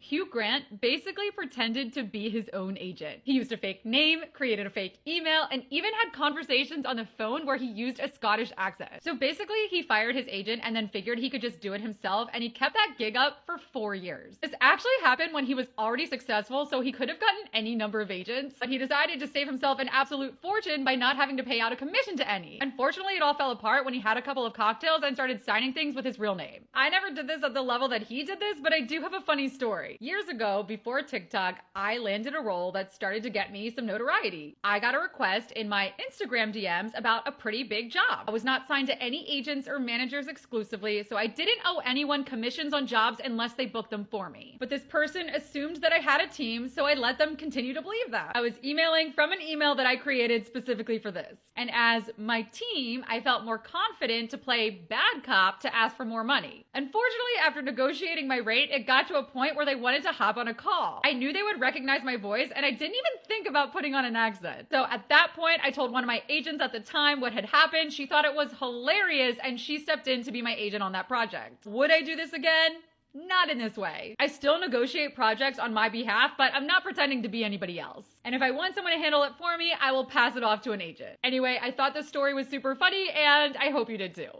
Hugh Grant basically pretended to be his own agent. He used a fake name, created a fake email, and even had conversations on the phone where he used a Scottish accent. So basically, he fired his agent and then figured he could just do it himself, and he kept that gig up for 4 years. This actually happened when he was already successful, so he could have gotten any number of agents, but he decided to save himself an absolute fortune by not having to pay out a commission to any. Unfortunately, it all fell apart when he had a couple of cocktails and started signing things with his real name. I never did this at the level that he did this, but I do have a funny story. Years ago, before TikTok, I landed a role that started to get me some notoriety. I got a request in my Instagram DMs about a pretty big job. I was not signed to any agents or managers exclusively, so I didn't owe anyone commissions on jobs unless they booked them for me. But this person assumed that I had a team, so I let them continue to believe that. I was emailing from an email that I created specifically for this. And as my team, I felt more confident to play bad cop to ask for more money. Unfortunately, after negotiating my rate, it got to a point where they wanted to hop on a call. I knew they would recognize my voice, and I didn't even think about putting on an accent. So at that point, I told one of my agents at the time what had happened. She thought it was hilarious, and she stepped in to be my agent on that project. Would I do this again? Not in this way. I still negotiate projects on my behalf, but I'm not pretending to be anybody else. And if I want someone to handle it for me, I will pass it off to an agent. Anyway, I thought this story was super funny, and I hope you did too.